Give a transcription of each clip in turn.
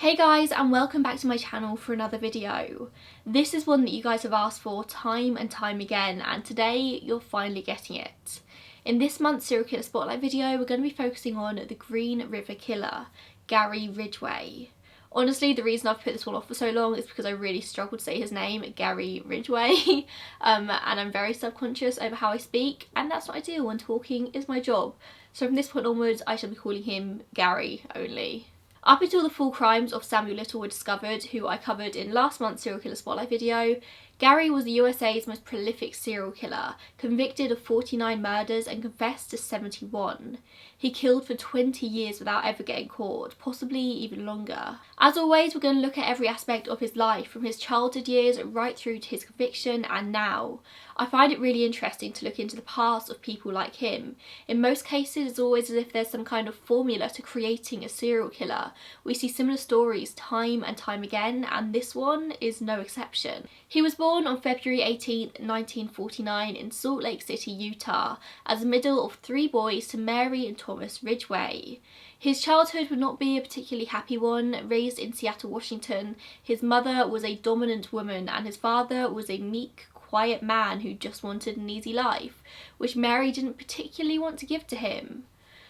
Hey guys, and welcome back to my channel for another video. This is one that you guys have asked for time and time again, and today you're finally getting it. In this month's serial killer spotlight video, we're going to be focusing on the Green River Killer, Gary Ridgway. Honestly, the reason I've put this one off for so long is because I really struggle to say his name, Gary Ridgway, and I'm very subconscious over how I speak, and that's not ideal when talking is my job. So from this point onwards, I shall be calling him Gary only. Up until the full crimes of Samuel Little were discovered, who I covered in last month's serial killer spotlight video, Gary was the USA's most prolific serial killer, convicted of 49 murders and confessed to 71. He killed for 20 years without ever getting caught, possibly even longer. As always, we're going to look at every aspect of his life, from his childhood years right through to his conviction and now. I find it really interesting to look into the past of people like him. In most cases, it's always as if there's some kind of formula to creating a serial killer. We see similar stories time and time again, and this one is no exception. He was born on February 18, 1949 in Salt Lake City, Utah, as the middle of three boys to Mary and Thomas Ridgway. His childhood would not be a particularly happy one. Raised in Seattle, Washington, his mother was a dominant woman and his father was a meek, quiet man who just wanted an easy life, which Mary didn't particularly want to give to him.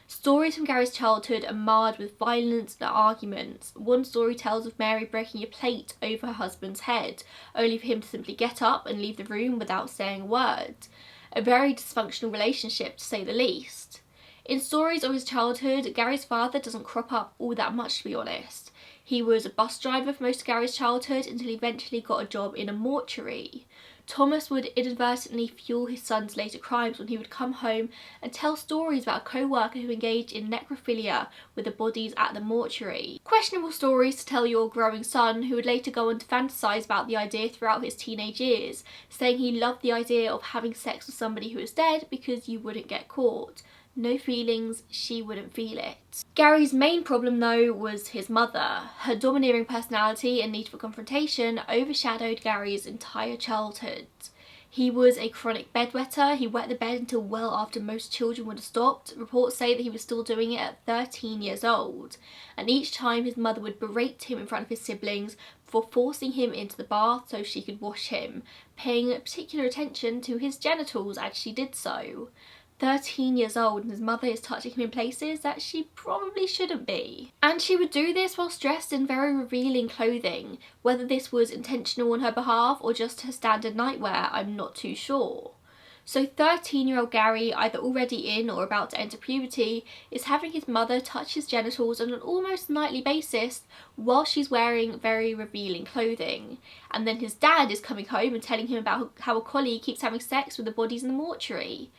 Stories from Gary's childhood are marred with violence and arguments. One story tells of Mary breaking a plate over her husband's head, only for him to simply get up and leave the room without saying a word. A very dysfunctional relationship, to say the least. In stories of his childhood, Gary's father doesn't crop up all that much, to be honest. He was a bus driver for most of Gary's childhood until he eventually got a job in a mortuary. Thomas would inadvertently fuel his son's later crimes when he would come home and tell stories about a co-worker who engaged in necrophilia with the bodies at the mortuary. Questionable stories to tell your growing son, who would later go on to fantasise about the idea throughout his teenage years, saying he loved the idea of having sex with somebody who was dead because you wouldn't get caught. No feelings, she wouldn't feel it. Gary's main problem though was his mother. Her domineering personality and need for confrontation overshadowed Gary's entire childhood. He was a chronic bedwetter. He wet the bed until well after most children would have stopped. Reports say that he was still doing it at 13 years old. And each time his mother would berate him in front of his siblings for forcing him into the bath so she could wash him, paying particular attention to his genitals as she did so. 13 years old and his mother is touching him in places that she probably shouldn't be. And she would do this whilst dressed in very revealing clothing. Whether this was intentional on her behalf or just her standard nightwear, I'm not too sure. So 13-year-old Gary, either already in or about to enter puberty, is having his mother touch his genitals on an almost nightly basis while she's wearing very revealing clothing. And then his dad is coming home and telling him about how a colleague keeps having sex with the bodies in the mortuary.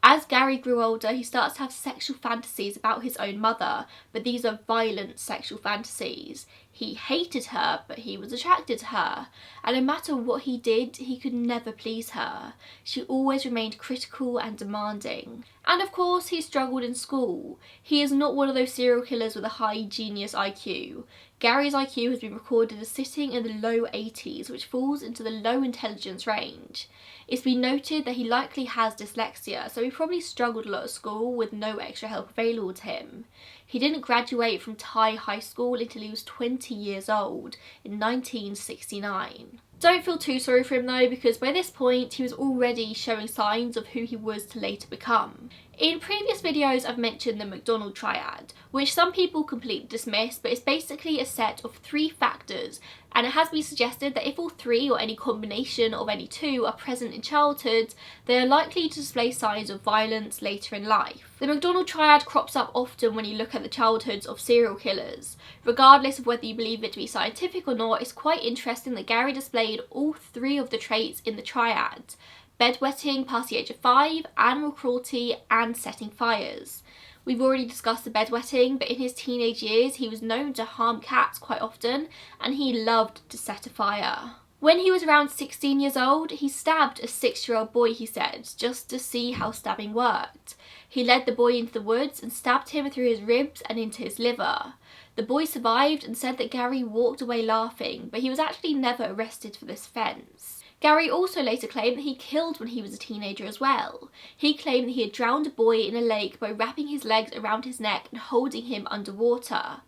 As Gary grew older, he starts to have sexual fantasies about his own mother, but these are violent sexual fantasies. He hated her, but he was attracted to her, and no matter what he did, he could never please her. She always remained critical and demanding. And of course, he struggled in school. He is not one of those serial killers with a high genius IQ. Gary's IQ has been recorded as sitting in the low 80s, which falls into the low intelligence range. It's been noted that he likely has dyslexia, so he probably struggled a lot at school with no extra help available to him. He didn't graduate from Thai high school until he was 20 years old in 1969. Don't feel too sorry for him though, because by this point he was already showing signs of who he was to later become. In previous videos I've mentioned the McDonald triad, which some people completely dismiss, but it's basically a set of 3 factors, and it has been suggested that if all 3 or any combination of any 2 are present in childhood, they are likely to display signs of violence later in life. The McDonald triad crops up often when you look at the childhoods of serial killers. Regardless of whether you believe it to be scientific or not, it's quite interesting that Gary displayed all 3 of the traits in the triad: bedwetting past the age of 5, animal cruelty, and setting fires. We've already discussed the bedwetting, but in his teenage years he was known to harm cats quite often, and he loved to set a fire. When he was around 16 years old, he stabbed a 6-year-old boy, he said, just to see how stabbing worked. He led the boy into the woods and stabbed him through his ribs and into his liver. The boy survived and said that Gary walked away laughing, but he was actually never arrested for this offence. Gary also later claimed that he killed when he was a teenager as well. He claimed that he had drowned a boy in a lake by wrapping his legs around his neck and holding him underwater.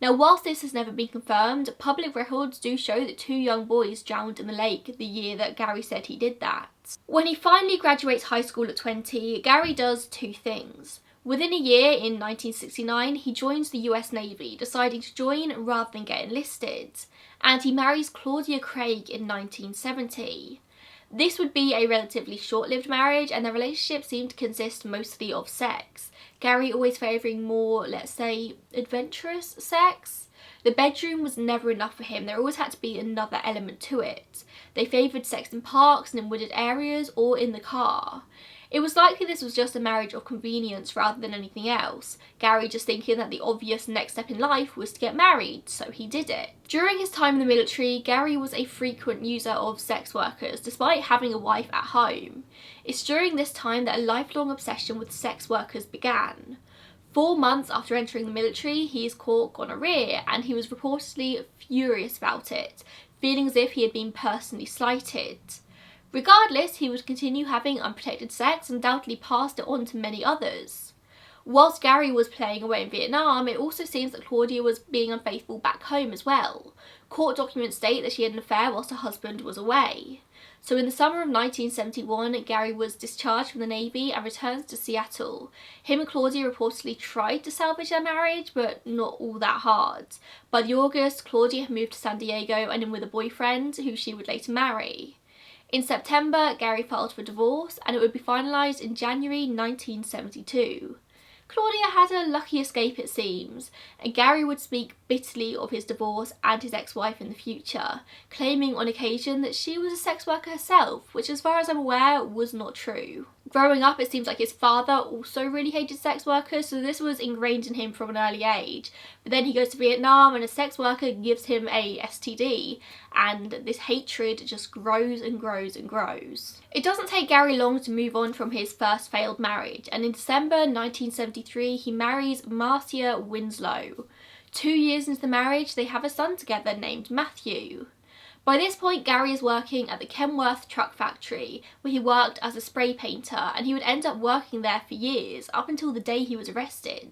Now, whilst this has never been confirmed, public records do show that 2 young boys drowned in the lake the year that Gary said he did that. When he finally graduates high school at 20, Gary does 2 things. Within a year, in 1969, he joins the US Navy, deciding to join rather than get enlisted, and he marries Claudia Craig in 1970. This would be a relatively short-lived marriage, and their relationship seemed to consist mostly of sex. Gary always favouring more, let's say, adventurous sex. The bedroom was never enough for him, there always had to be another element to it. They favoured sex in parks and in wooded areas or in the car. It was likely this was just a marriage of convenience rather than anything else, Gary just thinking that the obvious next step in life was to get married, so he did it. During his time in the military, Gary was a frequent user of sex workers, despite having a wife at home. It's during this time that a lifelong obsession with sex workers began. 4 months after entering the military, he is caught gonorrhea, and he was reportedly furious about it, feeling as if he had been personally slighted. Regardless, he would continue having unprotected sex and undoubtedly passed it on to many others. Whilst Gary was playing away in Vietnam, it also seems that Claudia was being unfaithful back home as well. Court documents state that she had an affair whilst her husband was away. So in the summer of 1971, Gary was discharged from the Navy and returns to Seattle. Him and Claudia reportedly tried to salvage their marriage, but not all that hard. By the August, Claudia had moved to San Diego and in with a boyfriend who she would later marry. In September, Gary filed for divorce, and it would be finalised in January 1972. Claudia had a lucky escape, it seems, and Gary would speak bitterly of his divorce and his ex-wife in the future, claiming on occasion that she was a sex worker herself, which as far as I'm aware was not true. Growing up, it seems like his father also really hated sex workers, so this was ingrained in him from an early age. But then he goes to Vietnam and a sex worker gives him a STD, and this hatred just grows and grows and grows. It doesn't take Gary long to move on from his first failed marriage, and in December 1973 he marries Marcia Winslow. 2 years into the marriage, they have a son together named Matthew. By this point, Gary is working at the Kenworth truck factory, where he worked as a spray painter, and he would end up working there for years, up until the day he was arrested.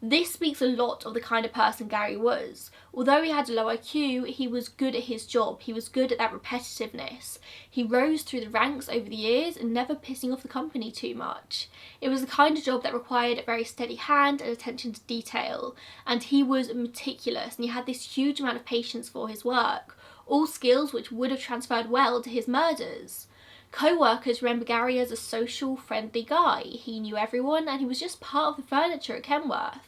This speaks a lot of the kind of person Gary was. Although he had a low IQ, he was good at his job, he was good at that repetitiveness. He rose through the ranks over the years and never pissing off the company too much. It was the kind of job that required a very steady hand and attention to detail, and he was meticulous and he had this huge amount of patience for his work. All skills which would have transferred well to his murders. Co-workers remember Gary as a social, friendly guy. He knew everyone and he was just part of the furniture at Kenworth.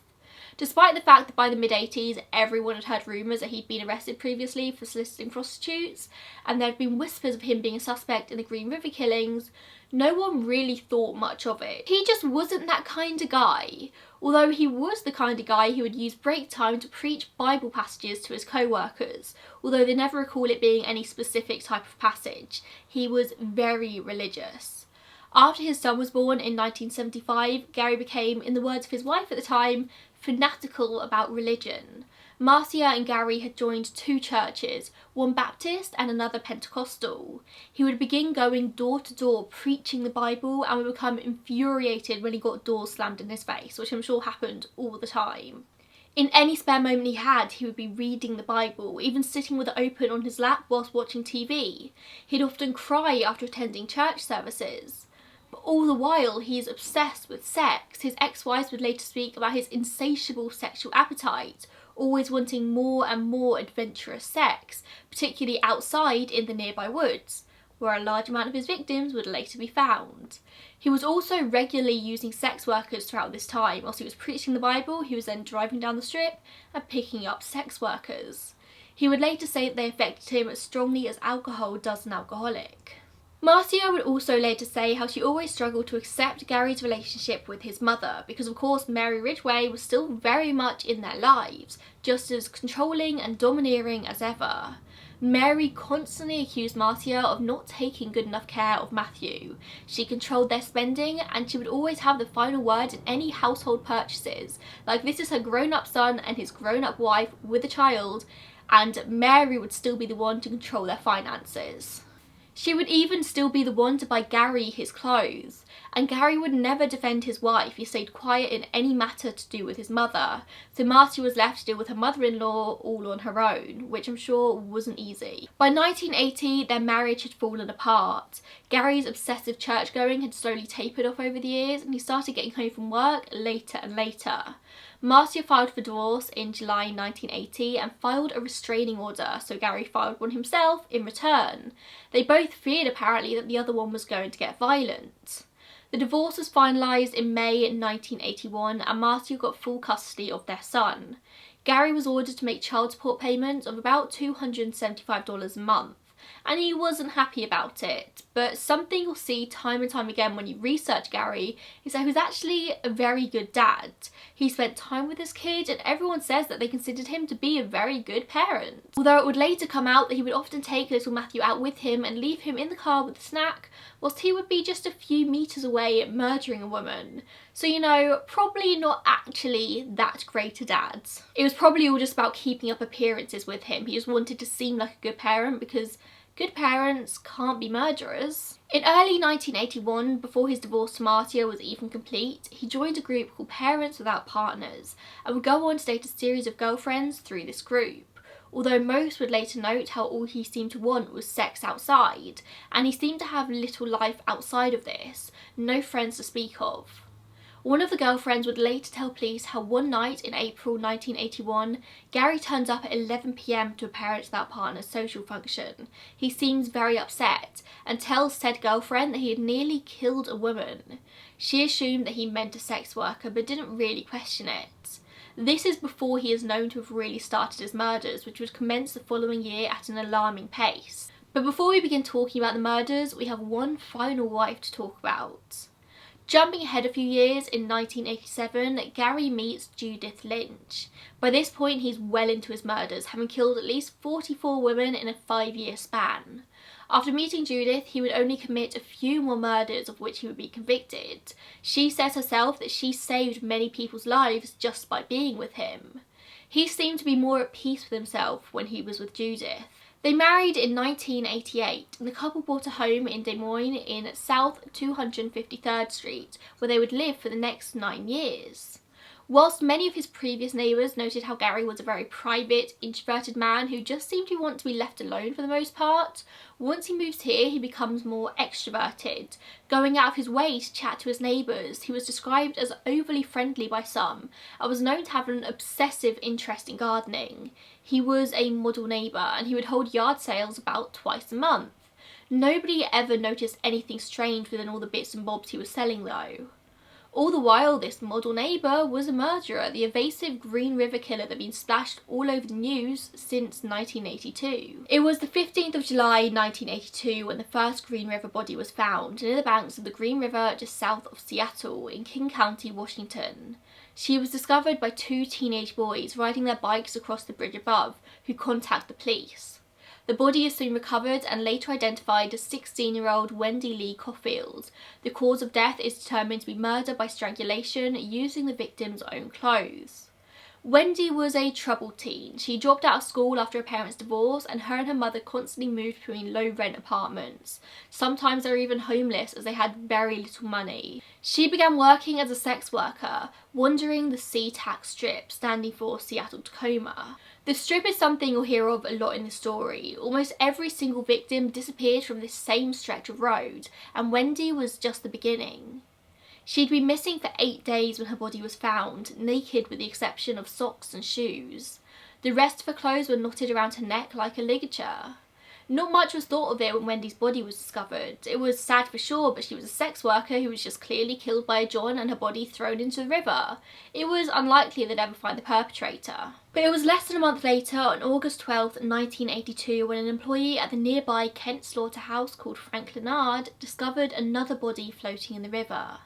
Despite the fact that by the mid-80s everyone had heard rumours that he'd been arrested previously for soliciting prostitutes, and there had been whispers of him being a suspect in the Green River killings, no one really thought much of it. He just wasn't that kind of guy. Although he was the kind of guy who would use break time to preach Bible passages to his co-workers, although they never recall it being any specific type of passage. He was very religious. After his son was born in 1975, Gary became, in the words of his wife at the time, fanatical about religion. Marcia and Gary had joined 2 churches, one Baptist and another Pentecostal. He would begin going door to door preaching the Bible and would become infuriated when he got doors slammed in his face, which I'm sure happened all the time. In any spare moment he had, he would be reading the Bible, even sitting with it open on his lap whilst watching TV. He'd often cry after attending church services. But all the while, he is obsessed with sex. His ex-wives would later speak about his insatiable sexual appetite, always wanting more and more adventurous sex, particularly outside in the nearby woods, where a large amount of his victims would later be found. He was also regularly using sex workers throughout this time. Whilst he was preaching the Bible, he was then driving down the strip and picking up sex workers. He would later say that they affected him as strongly as alcohol does an alcoholic. Marcia would also later say how she always struggled to accept Gary's relationship with his mother, because of course Mary Ridgway was still very much in their lives, just as controlling and domineering as ever. Mary constantly accused Marcia of not taking good enough care of Matthew. She controlled their spending and she would always have the final word in any household purchases. Like, this is her grown-up son and his grown-up wife with a child, and Mary would still be the one to control their finances. She would even still be the one to buy Gary his clothes, and Gary would never defend his wife. He stayed quiet in any matter to do with his mother, so Marcia was left to deal with her mother-in-law all on her own, which I'm sure wasn't easy. By 1980, their marriage had fallen apart. Gary's obsessive church-going had slowly tapered off over the years, and he started getting home from work later and later. Marcia filed for divorce in July 1980 and filed a restraining order, so Gary filed one himself in return. They both feared apparently that the other one was going to get violent. The divorce was finalised in May 1981 and Marcia got full custody of their son. Gary was ordered to make child support payments of about $275 a month, and he wasn't happy about it. But something you'll see time and time again when you research Gary is that he was actually a very good dad. He spent time with his kid and everyone says that they considered him to be a very good parent. Although it would later come out that he would often take little Matthew out with him and leave him in the car with a snack, whilst he would be just a few metres away murdering a woman. So, you know, probably not actually that great a dad. It was probably all just about keeping up appearances with him. He just wanted to seem like a good parent because good parents can't be murderers. In early 1981, before his divorce to Marcia was even complete, he joined a group called Parents Without Partners and would go on to date a series of girlfriends through this group. Although most would later note how all he seemed to want was sex outside, and he seemed to have little life outside of this, no friends to speak of. One of the girlfriends would later tell police how one night in April 1981, Gary turns up at 11 p.m. to a Parents Without Partners social function. He seems very upset and tells said girlfriend that he had nearly killed a woman. She assumed that he meant a sex worker but didn't really question it. This is before he is known to have really started his murders, which would commence the following year at an alarming pace. But before we begin talking about the murders, we have one final wife to talk about. Jumping ahead a few years, in 1987, Gary meets Judith Lynch. By this point, he's well into his murders, having killed at least 44 women in a 5-year span. After meeting Judith, he would only commit a few more murders of which he would be convicted. She says herself that she saved many people's lives just by being with him. He seemed to be more at peace with himself when he was with Judith. They married in 1988 and the couple bought a home in Des Moines in South 253rd Street where they would live for the next 9 years. Whilst many of his previous neighbours noted how Gary was a very private, introverted man who just seemed to want to be left alone for the most part, once he moves here he becomes more extroverted, going out of his way to chat to his neighbours. He was described as overly friendly by some and was known to have an obsessive interest in gardening. He was a model neighbour and he would hold yard sales about twice a month. Nobody ever noticed anything strange within all the bits and bobs he was selling though. All the while, this model neighbour was a murderer, the evasive Green River killer that had been splashed all over the news since 1982. It was the 15th of July 1982 when the first Green River body was found near the banks of the Green River just south of Seattle in King County, Washington. She was discovered by 2 teenage boys riding their bikes across the bridge above who contacted the police. The body is soon recovered and later identified as 16-year-old Wendy Lee Caulfield. The cause of death is determined to be murder by strangulation using the victim's own clothes. Wendy was a troubled teen. She dropped out of school after her parents' divorce and her mother constantly moved between low-rent apartments. Sometimes they were even homeless as they had very little money. She began working as a sex worker, wandering the SeaTac Strip, standing for Seattle Tacoma. The strip is something you'll hear of a lot in the story. Almost every single victim disappeared from this same stretch of road, and Wendy was just the beginning. She'd been missing for 8 days when her body was found, naked with the exception of socks and shoes. The rest of her clothes were knotted around her neck like a ligature. Not much was thought of it when Wendy's body was discovered. It was sad for sure, but she was a sex worker who was just clearly killed by a John and her body thrown into the river. It was unlikely they'd ever find the perpetrator. But it was less than a month later, on August 12th, 1982, when an employee at the nearby Kent slaughterhouse called Frank Leonard discovered another body floating in the river.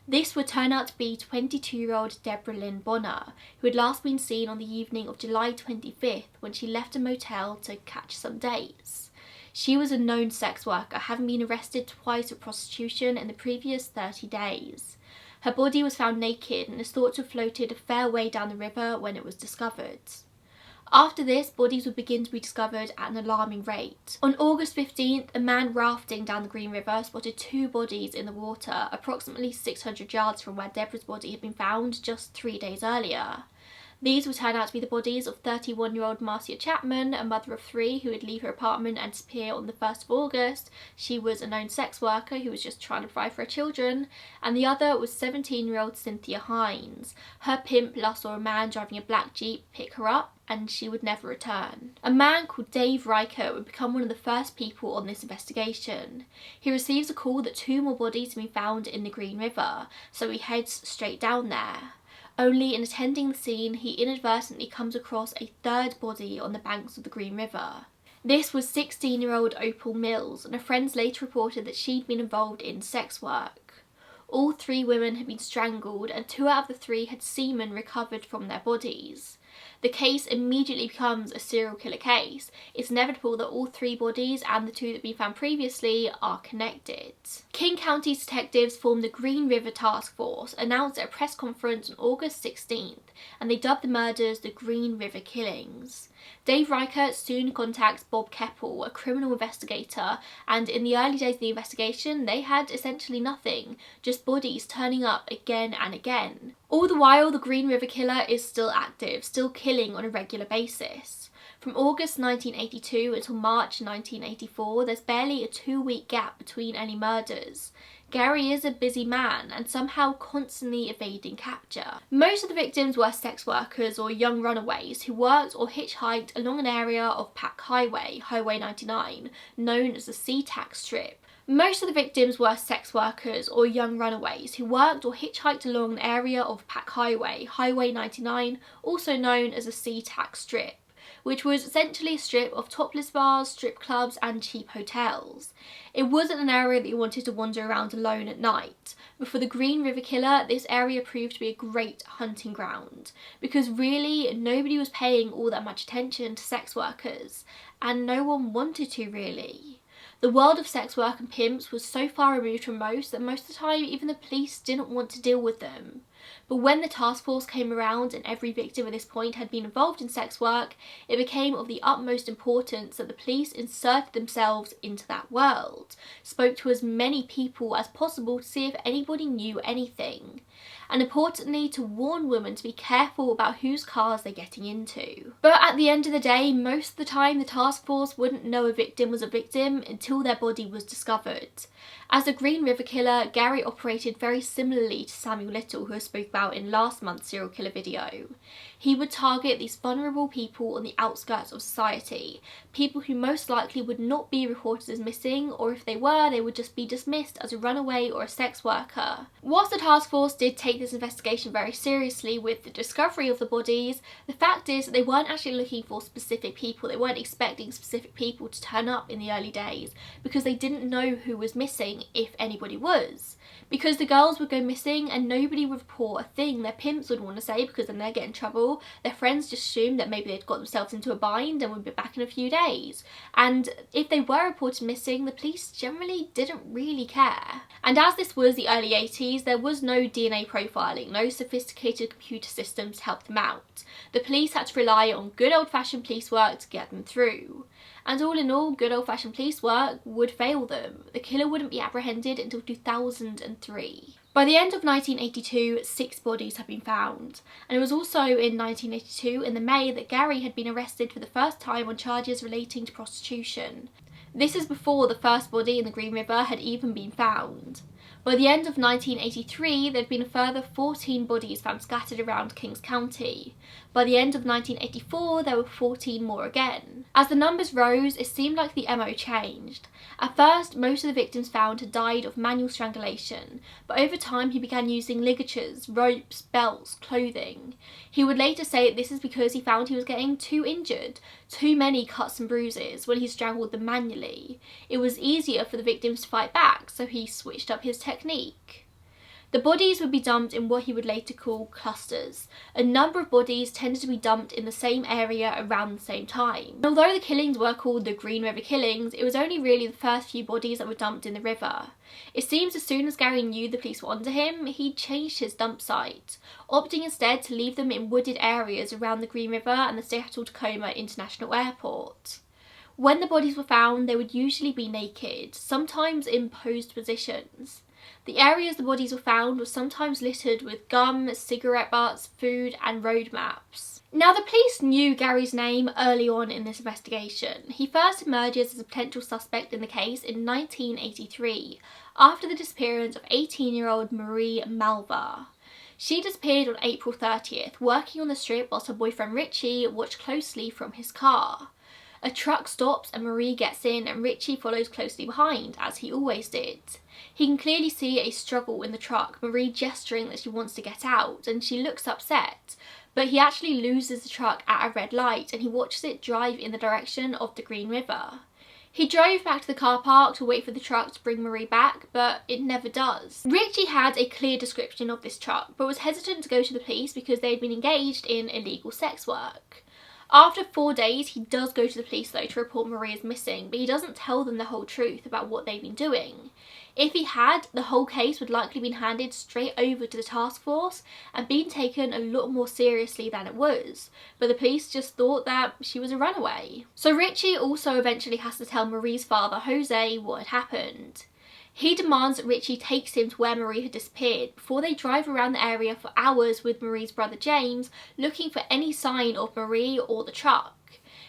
This would turn out to be 22-year-old Deborah Lynn Bonner, who had last been seen on the evening of July 25th when she left a motel to catch some dates. She was a known sex worker, having been arrested twice for prostitution in the previous 30 days. Her body was found naked and is thought to have floated a fair way down the river when it was discovered. After this, bodies would begin to be discovered at an alarming rate. On August 15th, a man rafting down the Green River spotted 2 bodies in the water, approximately 600 yards from where Deborah's body had been found just 3 days earlier. These would turn out to be the bodies of 31-year-old Marcia Chapman, a mother of 3 who would leave her apartment and disappear on the 1st of August. She was a known sex worker who was just trying to provide for her children. And the other was 17-year-old Cynthia Hines. Her pimp last saw a man driving a black Jeep pick her up, and she would never return. A man called Dave Reichert would become one of the first people on this investigation. He receives a call that 2 more bodies have been found in the Green River, so he heads straight down there. Only in attending the scene, he inadvertently comes across a 3rd body on the banks of the Green River. This was 16-year-old Opal Mills, and her friends later reported that she'd been involved in sex work. All 3 women had been strangled, and 2 out of the 3 had semen recovered from their bodies. The case immediately becomes a serial killer case. It's inevitable that all 3 bodies and the 2 that have been found previously are connected. King County's detectives formed the Green River Task Force, announced at a press conference on August 16th, and they dubbed the murders the Green River Killings. Dave Reichert soon contacts Bob Keppel, a criminal investigator, and in the early days of the investigation they had essentially nothing, just bodies turning up again and again. All the while, the Green River Killer is still active, still killing on a regular basis. From August 1982 until March 1984, there's barely a 2-week gap between any murders. Gary is a busy man and somehow constantly evading capture. Most of the victims were sex workers or young runaways who worked or hitchhiked along an area of Pack Highway, Highway 99, known as the SeaTac Strip. Most of the victims were sex workers or young runaways who worked or hitchhiked along an area of Pack Highway, Highway 99, also known as the SeaTac Strip, which was essentially a strip of topless bars, strip clubs and cheap hotels. It wasn't an area that you wanted to wander around alone at night, but for the Green River Killer, this area proved to be a great hunting ground, because really nobody was paying all that much attention to sex workers, and no one wanted to really. The world of sex work and pimps was so far removed from most that most of the time even the police didn't want to deal with them. But when the task force came around and every victim at this point had been involved in sex work, it became of the utmost importance that the police inserted themselves into that world, spoke to as many people as possible to see if anybody knew anything, and importantly to warn women to be careful about whose cars they're getting into. But at the end of the day, most of the time the task force wouldn't know a victim was a victim until their body was discovered. As the Green River Killer, Gary operated very similarly to Samuel Little, who I spoke about in last month's serial killer video. He would target these vulnerable people on the outskirts of society, people who most likely would not be reported as missing, or if they were, they would just be dismissed as a runaway or a sex worker. Whilst the task force did take this investigation very seriously with the discovery of the bodies, the fact is that they weren't actually looking for specific people. They weren't expecting specific people to turn up in the early days because they didn't know who was missing, if anybody was. Because the girls would go missing and nobody would report a thing. Their pimps would want to say, because then they'd get in trouble. Their friends just assumed that maybe they'd got themselves into a bind and would be back in a few days. And if they were reported missing, the police generally didn't really care. And as this was the early 80s, there was no DNA profiling, no sophisticated computer systems to help them out. The police had to rely on good old-fashioned police work to get them through. And all in all, good old-fashioned police work would fail them. The killer wouldn't be apprehended until 2003. By the end of 1982, 6 bodies had been found. And it was also in 1982, in the May, that Gary had been arrested for the first time on charges relating to prostitution. This is before the first body in the Green River had even been found. By the end of 1983, there had been a further 14 bodies found scattered around Kings County. By the end of 1984, there were 14 more again. As the numbers rose, it seemed like the MO changed. At first, most of the victims found had died of manual strangulation, but over time he began using ligatures, ropes, belts, clothing. He would later say that this is because he found he was getting too injured, too many cuts and bruises when he strangled them manually. It was easier for the victims to fight back, so he switched up his technique. The bodies would be dumped in what he would later call clusters. A number of bodies tended to be dumped in the same area around the same time. And although the killings were called the Green River Killings, it was only really the first few bodies that were dumped in the river. It seems as soon as Gary knew the police were onto him, he changed his dump site, opting instead to leave them in wooded areas around the Green River and the Seattle-Tacoma International Airport. When the bodies were found, they would usually be naked, sometimes in posed positions. The areas the bodies were found were sometimes littered with gum, cigarette butts, food and road maps. Now, the police knew Gary's name early on in this investigation. He first emerges as a potential suspect in the case in 1983, after the disappearance of 18-year-old Marie Malva. She disappeared on April 30th, working on the strip whilst her boyfriend Richie watched closely from his car. A truck stops and Marie gets in and Richie follows closely behind, as he always did. He can clearly see a struggle in the truck, Marie gesturing that she wants to get out, and she looks upset. But he actually loses the truck at a red light and he watches it drive in the direction of the Green River. He drove back to the car park to wait for the truck to bring Marie back, but it never does. Richie had a clear description of this truck, but was hesitant to go to the police because they had been engaged in illegal sex work. After 4 days, he does go to the police though to report Marie as missing, but he doesn't tell them the whole truth about what they've been doing. If he had, the whole case would likely been handed straight over to the task force and been taken a lot more seriously than it was, but the police just thought that she was a runaway. So Richie also eventually has to tell Marie's father, Jose, what had happened. He demands that Richie takes him to where Marie had disappeared before they drive around the area for hours with Marie's brother James, looking for any sign of Marie or the truck.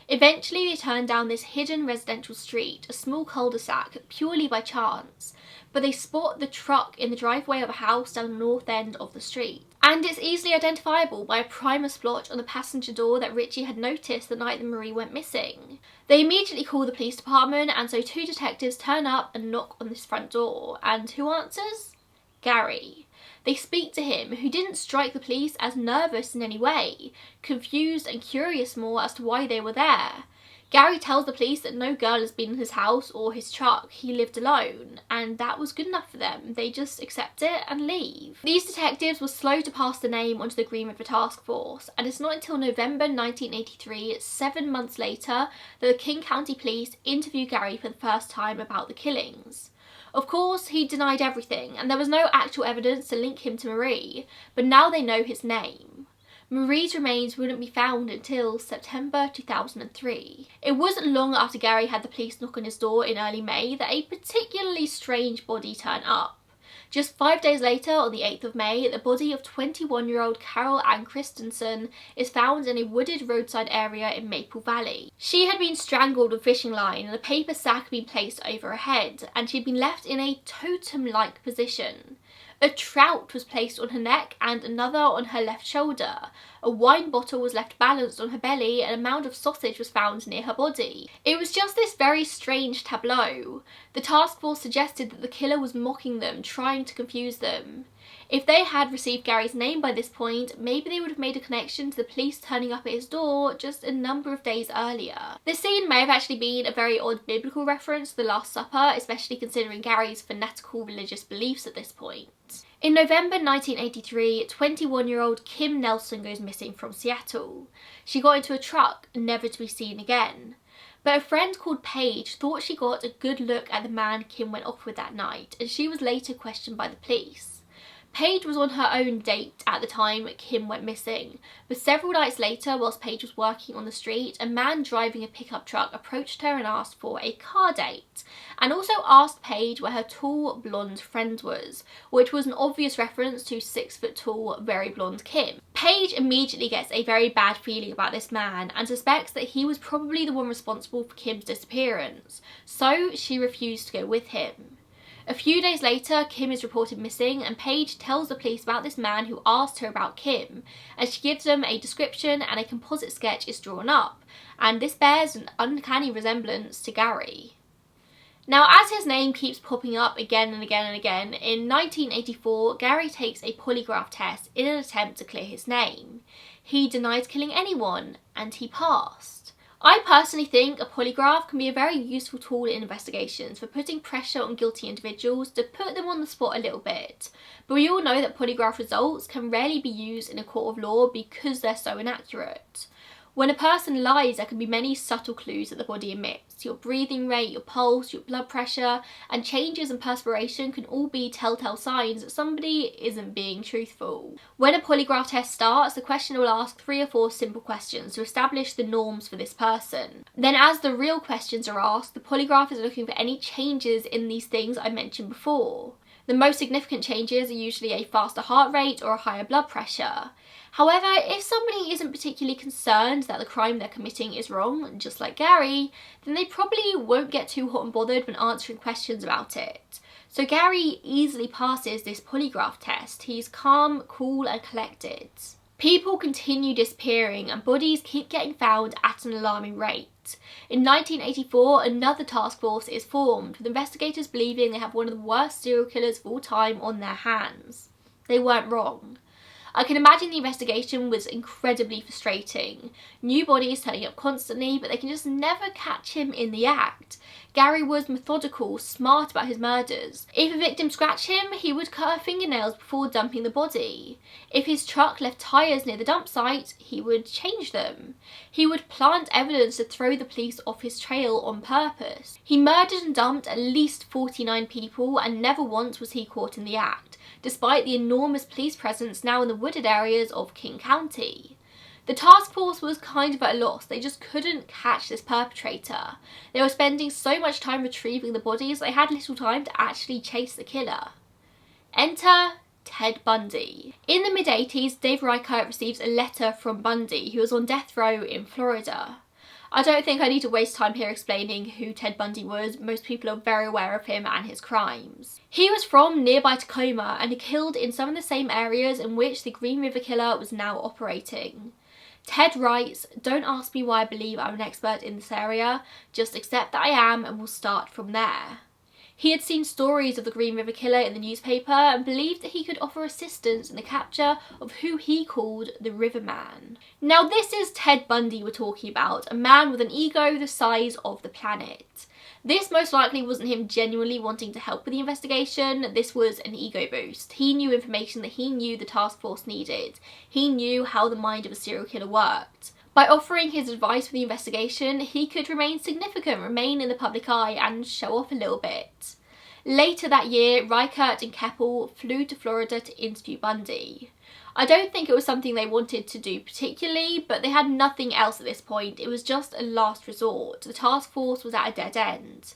Eventually they turn down this hidden residential street, a small cul-de-sac, purely by chance, but they spot the truck in the driveway of a house down the north end of the street. And it's easily identifiable by a primer splotch on the passenger door that Richie had noticed the night that Marie went missing. They immediately call the police department, and so 2 detectives turn up and knock on this front door. And who answers? Gary. They speak to him, who didn't strike the police as nervous in any way, confused and curious more as to why they were there. Gary tells the police that no girl has been in his house or his truck, he lived alone, and that was good enough for them. They just accept it and leave. These detectives were slow to pass the name onto the Green River Task Force, and it's not until November 1983, 7 months later, that the King County Police interview Gary for the first time about the killings. Of course, he denied everything, and there was no actual evidence to link him to Marie, but now they know his name. Marie's remains wouldn't be found until September 2003. It wasn't long after Gary had the police knock on his door in early May that a particularly strange body turned up. Just 5 days later, on the 8th of May, the body of 21-year-old Carol Ann Christensen is found in a wooded roadside area in Maple Valley. She had been strangled with a fishing line and a paper sack had been placed over her head, and she had been left in a totem-like position. A trout was placed on her neck and another on her left shoulder. A wine bottle was left balanced on her belly and a mound of sausage was found near her body. It was just this very strange tableau. The task force suggested that the killer was mocking them, trying to confuse them. If they had received Gary's name by this point, maybe they would have made a connection to the police turning up at his door just a number of days earlier. This scene may have actually been a very odd biblical reference to the Last Supper, especially considering Gary's fanatical religious beliefs at this point. In November 1983, 21-year-old Kim Nelson goes missing from Seattle. She got into a truck, never to be seen again. But a friend called Paige thought she got a good look at the man Kim went off with that night, and she was later questioned by the police. Paige was on her own date at the time Kim went missing, but several nights later, whilst Paige was working on the street, a man driving a pickup truck approached her and asked for a car date, and also asked Paige where her tall, blonde friend was, which was an obvious reference to 6-foot-tall, very blonde Kim. Paige immediately gets a very bad feeling about this man and suspects that he was probably the one responsible for Kim's disappearance, so she refused to go with him. A few days later, Kim is reported missing, and Paige tells the police about this man who asked her about Kim, and she gives them a description and a composite sketch is drawn up, and this bears an uncanny resemblance to Gary. Now, as his name keeps popping up again and again and again, in 1984, Gary takes a polygraph test in an attempt to clear his name. He denies killing anyone, and he passed. I personally think a polygraph can be a very useful tool in investigations for putting pressure on guilty individuals to put them on the spot a little bit. But we all know that polygraph results can rarely be used in a court of law because they're so inaccurate. When a person lies, there can be many subtle clues that the body emits. Your breathing rate, your pulse, your blood pressure, and changes in perspiration can all be telltale signs that somebody isn't being truthful. When a polygraph test starts, the questioner will ask 3 or 4 simple questions to establish the norms for this person. Then as the real questions are asked, the polygraph is looking for any changes in these things I mentioned before. The most significant changes are usually a faster heart rate or a higher blood pressure. However, if somebody isn't particularly concerned that the crime they're committing is wrong, just like Gary, then they probably won't get too hot and bothered when answering questions about it. So Gary easily passes this polygraph test. He's calm, cool and collected. People continue disappearing and bodies keep getting found at an alarming rate. In 1984, another task force is formed, with investigators believing they have one of the worst serial killers of all time on their hands. They weren't wrong. I can imagine the investigation was incredibly frustrating. New bodies turning up constantly, but they can just never catch him in the act. Gary was methodical, smart about his murders. If a victim scratched him, he would cut her fingernails before dumping the body. If his truck left tyres near the dump site, he would change them. He would plant evidence to throw the police off his trail on purpose. He murdered and dumped at least 49 people, and never once was he caught in the act, despite the enormous police presence now in the wooded areas of King County. The task force was kind of at a loss. They just couldn't catch this perpetrator. They were spending so much time retrieving the bodies, they had little time to actually chase the killer. Enter Ted Bundy. In the mid-80s, Dave Reichert receives a letter from Bundy, who was on death row in Florida. I don't think I need to waste time here explaining who Ted Bundy was. Most people are very aware of him and his crimes. He was from nearby Tacoma and he killed in some of the same areas in which the Green River Killer was now operating. Ted writes, "Don't ask me why I believe I'm an expert in this area, just accept that I am and we'll start from there." He had seen stories of the Green River Killer in the newspaper and believed that he could offer assistance in the capture of who he called the Riverman. Now this is Ted Bundy we're talking about, a man with an ego the size of the planet. This most likely wasn't him genuinely wanting to help with the investigation. This was an ego boost. He knew information that he knew the task force needed. He knew how the mind of a serial killer worked. By offering his advice for the investigation, he could remain significant, remain in the public eye and show off a little bit. Later that year, Reichert and Keppel flew to Florida to interview Bundy. I don't think it was something they wanted to do particularly, but they had nothing else at this point. It was just a last resort. The task force was at a dead end.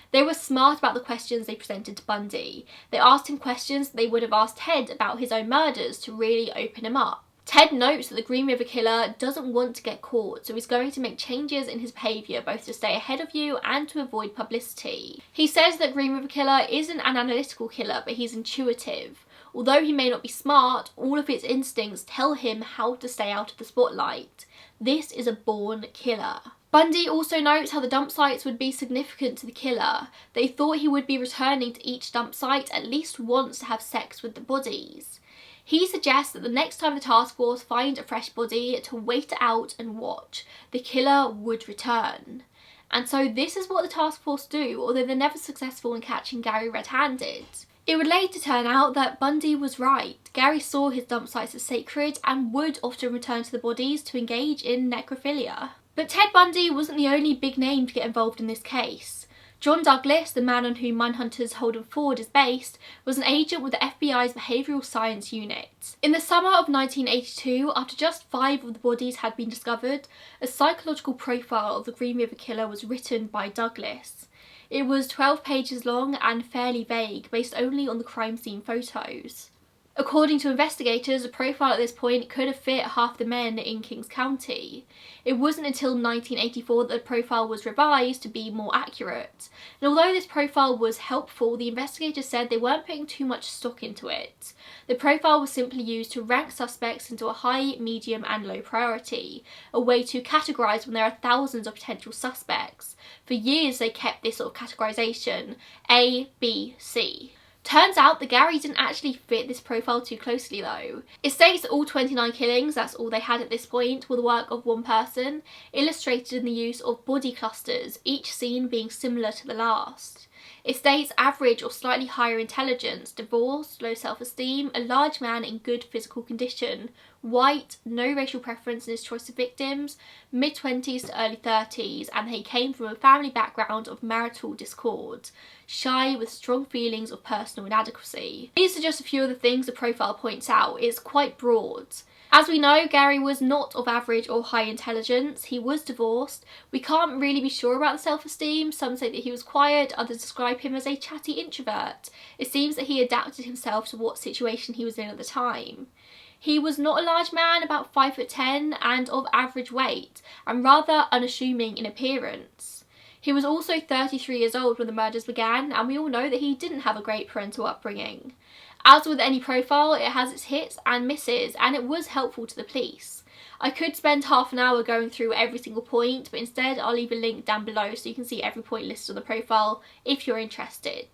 They were smart about the questions they presented to Bundy. They asked him questions they would have asked Ted about his own murders to really open him up. Ted notes that the Green River Killer doesn't want to get caught, so he's going to make changes in his behaviour both to stay ahead of you and to avoid publicity. He says that Green River Killer isn't an analytical killer, but he's intuitive. Although he may not be smart, all of his instincts tell him how to stay out of the spotlight. This is a born killer. Bundy also notes how the dump sites would be significant to the killer. They thought he would be returning to each dump site at least once to have sex with the bodies. He suggests that the next time the task force find a fresh body, to wait it out and watch. The killer would return. And so this is what the task force do, although they're never successful in catching Gary red-handed. It would later turn out that Bundy was right. Gary saw his dump sites as sacred and would often return to the bodies to engage in necrophilia. But Ted Bundy wasn't the only big name to get involved in this case. John Douglas, the man on whom Mindhunter's Holden Ford is based, was an agent with the FBI's Behavioural Science Unit. In the summer of 1982, after just 5 of the bodies had been discovered, a psychological profile of the Green River Killer was written by Douglas. It was 12 pages long and fairly vague, based only on the crime scene photos. According to investigators, the profile at this point could have fit half the men in Kings County. It wasn't until 1984 that the profile was revised to be more accurate. And although this profile was helpful, the investigators said they weren't putting too much stock into it. The profile was simply used to rank suspects into a high, medium and low priority, a way to categorise when there are thousands of potential suspects. For years they kept this sort of categorisation, A, B, C. Turns out that Gary didn't actually fit this profile too closely though. It states that all 29 killings, that's all they had at this point, were the work of one person, illustrated in the use of body clusters, each scene being similar to the last. It states average or slightly higher intelligence, divorced, low self-esteem, a large man in good physical condition, white, no racial preference in his choice of victims, mid-20s to early 30s, and he came from a family background of marital discord, shy with strong feelings of personal inadequacy. These are just a few of the things the profile points out. It's quite broad. As we know, Gary was not of average or high intelligence. He was divorced. We can't really be sure about the self-esteem. Some say that he was quiet, others describe him as a chatty introvert. It seems that he adapted himself to what situation he was in at the time. He was not a large man, about 5'10", and of average weight, and rather unassuming in appearance. He was also 33 years old when the murders began, and we all know that he didn't have a great parental upbringing. As with any profile, it has its hits and misses, and it was helpful to the police. I could spend half an hour going through every single point, but instead I'll leave a link down below so you can see every point listed on the profile if you're interested.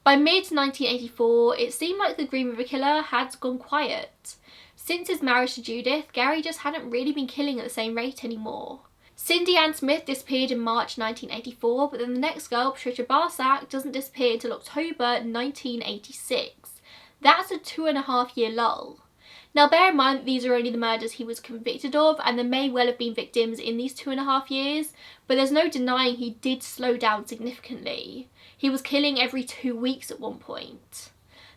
By mid-1984, it seemed like the Green River Killer had gone quiet. Since his marriage to Judith, Gary just hadn't really been killing at the same rate anymore. Cindy Ann Smith disappeared in March 1984, but then the next girl, Patricia Barsack, doesn't disappear until October 1986. That's a 2.5-year lull. Now bear in mind that these are only the murders he was convicted of, and there may well have been victims in these 2.5 years, but there's no denying he did slow down significantly. He was killing every 2 weeks at one point.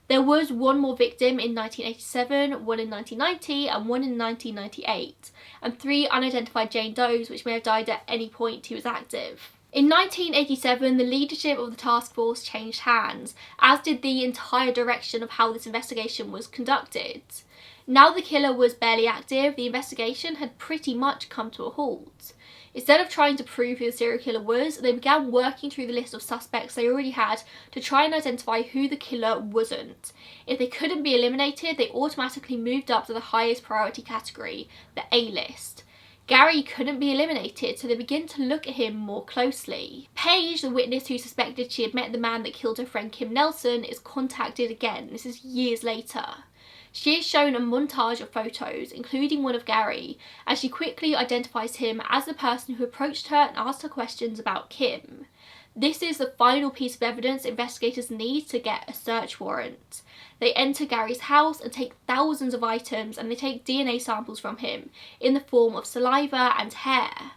There was one more victim in 1987, one in 1990 and one in 1998, and 3 unidentified Jane Does which may have died at any point he was active. In 1987, the leadership of the task force changed hands, as did the entire direction of how this investigation was conducted. Now the killer was barely active, the investigation had pretty much come to a halt. Instead of trying to prove who the serial killer was, they began working through the list of suspects they already had to try and identify who the killer wasn't. If they couldn't be eliminated, they automatically moved up to the highest priority category, the A-list. Gary couldn't be eliminated, so they began to look at him more closely. Paige, the witness who suspected she had met the man that killed her friend Kim Nelson, is contacted again. This is years later. She is shown a montage of photos, including one of Gary, as she quickly identifies him as the person who approached her and asked her questions about Kim. This is the final piece of evidence investigators need to get a search warrant. They enter Gary's house and take thousands of items, and they take DNA samples from him in the form of saliva and hair.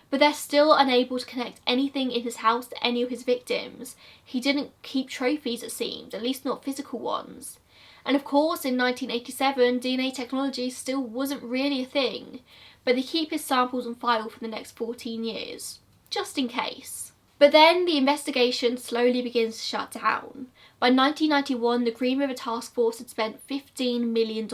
But they're still unable to connect anything in his house to any of his victims. He didn't keep trophies, it seemed, at least not physical ones. And of course, in 1987, DNA technology still wasn't really a thing, but they keep his samples on file for the next 14 years, just in case. But then the investigation slowly begins to shut down. By 1991, the Green River Task Force had spent $15 million,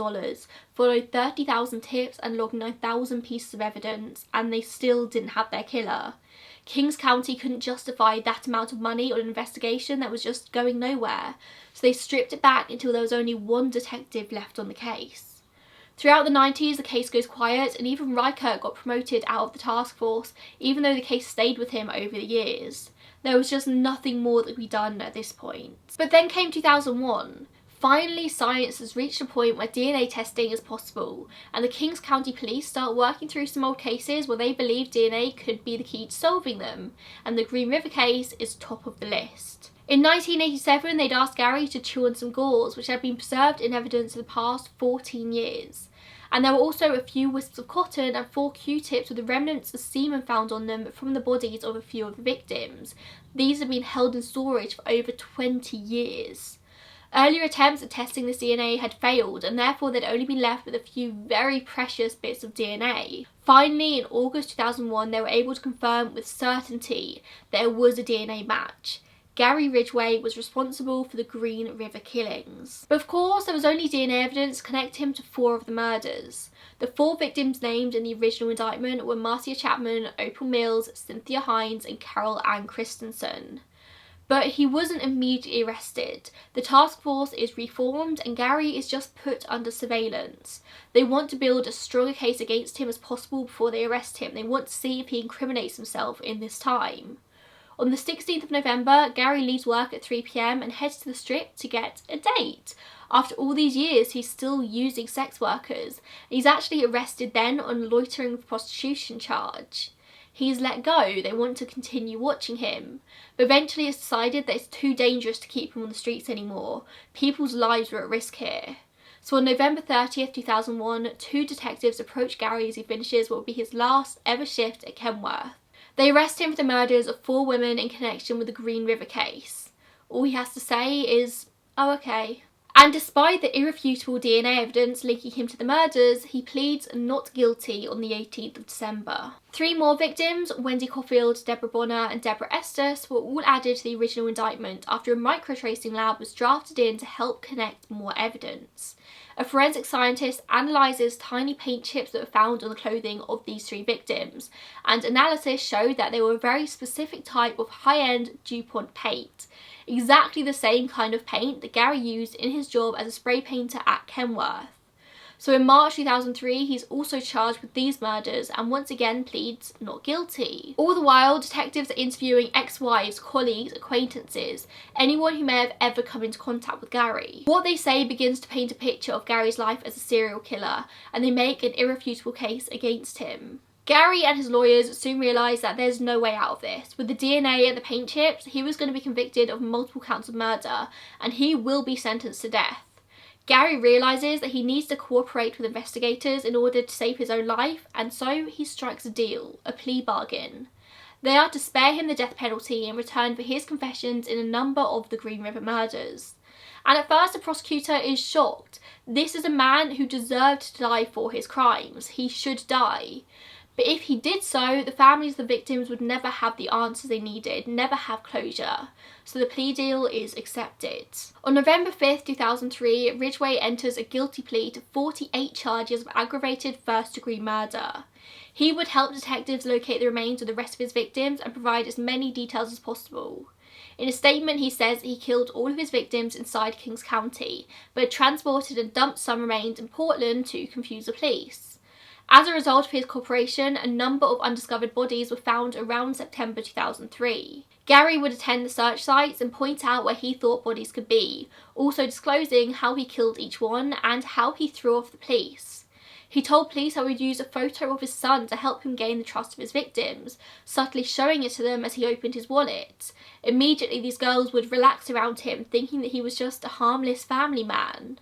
followed 30,000 tips and logged 9,000 pieces of evidence, and they still didn't have their killer. Kings County couldn't justify that amount of money on an investigation that was just going nowhere, so they stripped it back until there was only one detective left on the case. Throughout the 90s, the case goes quiet, and even Reichert got promoted out of the task force, even though the case stayed with him over the years. There was just nothing more that could be done at this point. But then came 2001. Finally, science has reached a point where DNA testing is possible, and the Kings County Police start working through some old cases where they believe DNA could be the key to solving them, and the Green River case is top of the list. In 1987, they'd asked Gary to chew on some gauze, which had been preserved in evidence for the past 14 years. And there were also a few wisps of cotton and 4 Q-tips with the remnants of semen found on them from the bodies of a few of the victims. These had been held in storage for over 20 years. Earlier attempts at testing this DNA had failed, and therefore they'd only been left with a few very precious bits of DNA. Finally, in August 2001, they were able to confirm with certainty that it was a DNA match. Gary Ridgway was responsible for the Green River killings. But of course, there was only DNA evidence to connect him to 4 of the murders. The 4 victims named in the original indictment were Marcia Chapman, Opal Mills, Cynthia Hines, and Carol Ann Christensen. But he wasn't immediately arrested. The task force is reformed and Gary is just put under surveillance. They want to build as strong a case against him as possible before they arrest him. They want to see if he incriminates himself in this time. On the 16th of November, Gary leaves work at 3 p.m. and heads to the strip to get a date. After all these years, he's still using sex workers. He's actually arrested then on a loitering with prostitution charge. He's let go. They want to continue watching him. But eventually it's decided that it's too dangerous to keep him on the streets anymore. People's lives were at risk here. So on November 30th, 2001, 2 detectives approach Gary as he finishes what will be his last ever shift at Kenworth. They arrest him for the murders of 4 women in connection with the Green River case. All he has to say is, "Oh, okay." And despite the irrefutable DNA evidence linking him to the murders, he pleads not guilty on the 18th of December. 3 more victims, Wendy Caulfield, Deborah Bonner and Deborah Estes, were all added to the original indictment after a microtracing lab was drafted in to help connect more evidence. A forensic scientist analyses tiny paint chips that were found on the clothing of these 3 victims, and analysis showed that they were a very specific type of high-end DuPont paint. Exactly the same kind of paint that Gary used in his job as a spray painter at Kenworth. So in March 2003, he's also charged with these murders and once again pleads not guilty. All the while, detectives are interviewing ex-wives, colleagues, acquaintances, anyone who may have ever come into contact with Gary. What they say begins to paint a picture of Gary's life as a serial killer, and they make an irrefutable case against him. Gary and his lawyers soon realised that there's no way out of this. With the DNA and the paint chips, he was going to be convicted of multiple counts of murder, and he will be sentenced to death. Gary realises that he needs to cooperate with investigators in order to save his own life, and so he strikes a deal, a plea bargain. They are to spare him the death penalty in return for his confessions in a number of the Green River murders. And at first the prosecutor is shocked. This is a man who deserved to die for his crimes. He should die. But if he did so, the families of the victims would never have the answers they needed, never have closure. So the plea deal is accepted. On November 5th, 2003, Ridgway enters a guilty plea to 48 charges of aggravated first-degree murder. He would help detectives locate the remains of the rest of his victims and provide as many details as possible. In a statement, he says he killed all of his victims inside Kings County, but transported and dumped some remains in Portland to confuse the police. As a result of his cooperation, a number of undiscovered bodies were found around September 2003. Gary would attend the search sites and point out where he thought bodies could be, also disclosing how he killed each one and how he threw off the police. He told police how he would use a photo of his son to help him gain the trust of his victims, subtly showing it to them as he opened his wallet. Immediately, these girls would relax around him, thinking that he was just a harmless family man.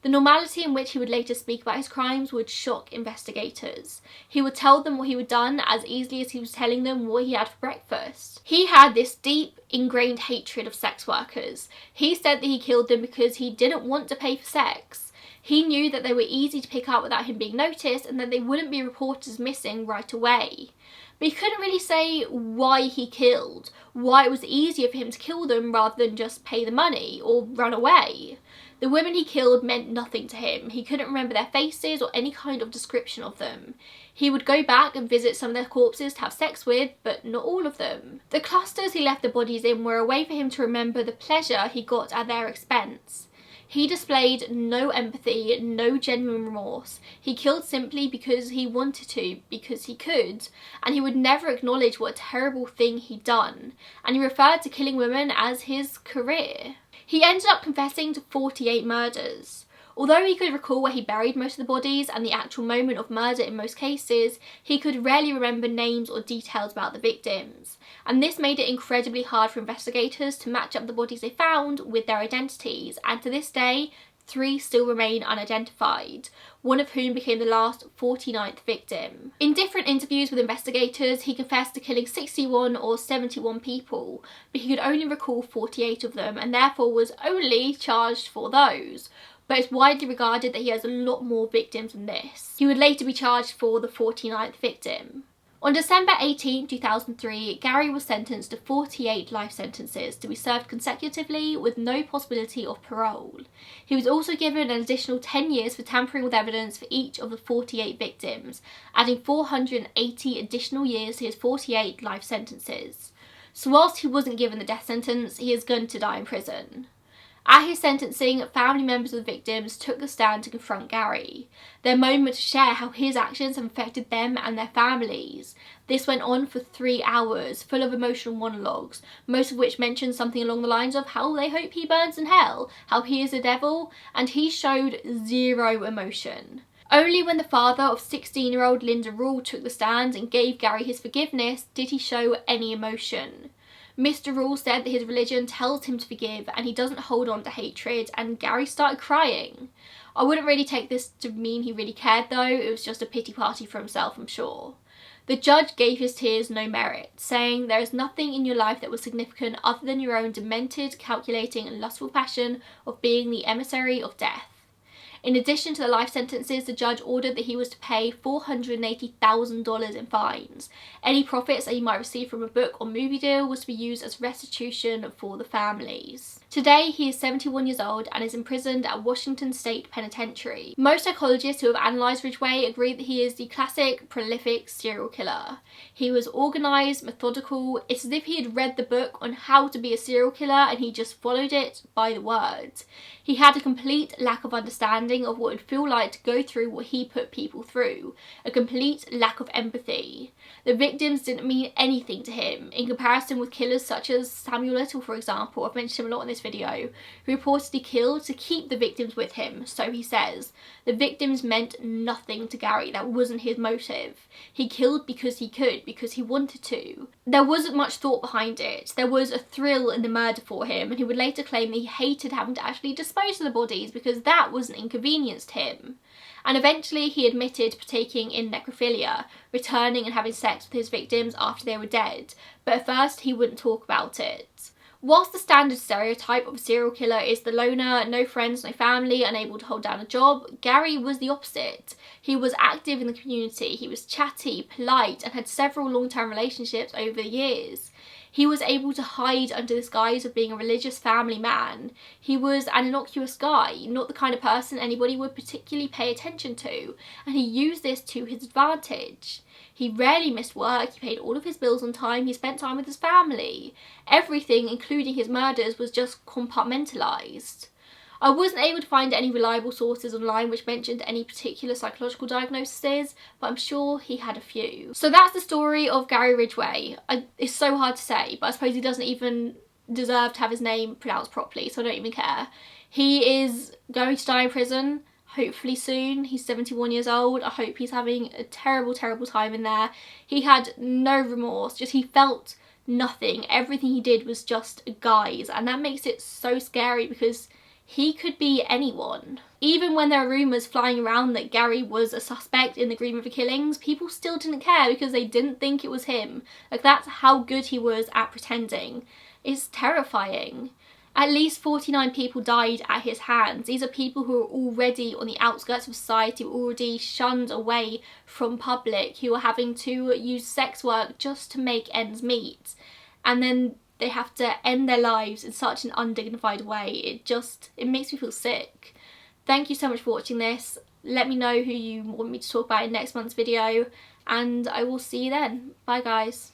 The normality in which he would later speak about his crimes would shock investigators. He would tell them what he had done as easily as he was telling them what he had for breakfast. He had this deep, ingrained hatred of sex workers. He said that he killed them because he didn't want to pay for sex. He knew that they were easy to pick up without him being noticed and that they wouldn't be reported as missing right away. But he couldn't really say why he killed, why it was easier for him to kill them rather than just pay the money or run away. The women he killed meant nothing to him. He couldn't remember their faces or any kind of description of them. He would go back and visit some of their corpses to have sex with, but not all of them. The clusters he left the bodies in were a way for him to remember the pleasure he got at their expense. He displayed no empathy, no genuine remorse. He killed simply because he wanted to, because he could, and he would never acknowledge what a terrible thing he'd done, and he referred to killing women as his career. He ended up confessing to 48 murders. Although he could recall where he buried most of the bodies and the actual moment of murder in most cases, he could rarely remember names or details about the victims. And this made it incredibly hard for investigators to match up the bodies they found with their identities, and to this day, 3 still remain unidentified, one of whom became the last 49th victim. In different interviews with investigators, he confessed to killing 61 or 71 people, but he could only recall 48 of them and therefore was only charged for those. But it's widely regarded that he has a lot more victims than this. He would later be charged for the 49th victim. On December 18, 2003, Gary was sentenced to 48 life sentences to be served consecutively with no possibility of parole. He was also given an additional 10 years for tampering with evidence for each of the 48 victims, adding 480 additional years to his 48 life sentences. So whilst he wasn't given the death sentence, he is going to die in prison. At his sentencing, family members of the victims took the stand to confront Gary, their moment to share how his actions have affected them and their families. This went on for 3 hours, full of emotional monologues, most of which mentioned something along the lines of how they hope he burns in hell, how he is a devil, and he showed zero emotion. Only when the father of 16-year-old Linda Rule took the stand and gave Gary his forgiveness did he show any emotion. Mr. Rule said that his religion tells him to forgive and he doesn't hold on to hatred, and Gary started crying. I wouldn't really take this to mean he really cared though, it was just a pity party for himself, I'm sure. The judge gave his tears no merit, saying there is nothing in your life that was significant other than your own demented, calculating and lustful passion of being the emissary of death. In addition to the life sentences, the judge ordered that he was to pay $480,000 in fines. Any profits that he might receive from a book or movie deal was to be used as restitution for the families. Today, he is 71 years old and is imprisoned at Washington State Penitentiary. Most psychologists who have analysed Ridgway agree that he is the classic, prolific serial killer. He was organised, methodical. It's as if he had read the book on how to be a serial killer and he just followed it by the word. He had a complete lack of understanding of what it would feel like to go through what he put people through, a complete lack of empathy. The victims didn't mean anything to him, in comparison with killers such as Samuel Little, for example. I've mentioned him a lot in this video, who reportedly killed to keep the victims with him, so he says. The victims meant nothing to Gary, that wasn't his motive. He killed because he could, because he wanted to. There wasn't much thought behind it. There was a thrill in the murder for him, and he would later claim that he hated having to actually dispose of the bodies because that was an inconvenience to him. And eventually he admitted to partaking in necrophilia, returning and having sex with his victims after they were dead, but at first he wouldn't talk about it. Whilst the standard stereotype of a serial killer is the loner, no friends, no family, unable to hold down a job, Gary was the opposite. He was active in the community, he was chatty, polite, and had several long-term relationships over the years. He was able to hide under this guise of being a religious family man. He was an innocuous guy, not the kind of person anybody would particularly pay attention to, and he used this to his advantage. He rarely missed work, he paid all of his bills on time, he spent time with his family. Everything, including his murders, was just compartmentalised. I wasn't able to find any reliable sources online which mentioned any particular psychological diagnoses, but I'm sure he had a few. So that's the story of Gary Ridgway. It's so hard to say, but I suppose he doesn't even deserve to have his name pronounced properly, so I don't even care. He is going to die in prison, hopefully soon. He's 71 years old. I hope he's having a terrible, terrible time in there. He had no remorse, just he felt nothing. Everything he did was just a guise, and that makes it so scary because he could be anyone. Even when there are rumours flying around that Gary was a suspect in the Green River killings, people still didn't care because they didn't think it was him. Like, that's how good he was at pretending. It's terrifying. At least 49 people died at his hands. These are people who are already on the outskirts of society, already shunned away from public, who are having to use sex work just to make ends meet. And then they have to end their lives in such an undignified way. It makes me feel sick. Thank you so much for watching this. Let me know who you want me to talk about in next month's video, and I will see you then. Bye guys.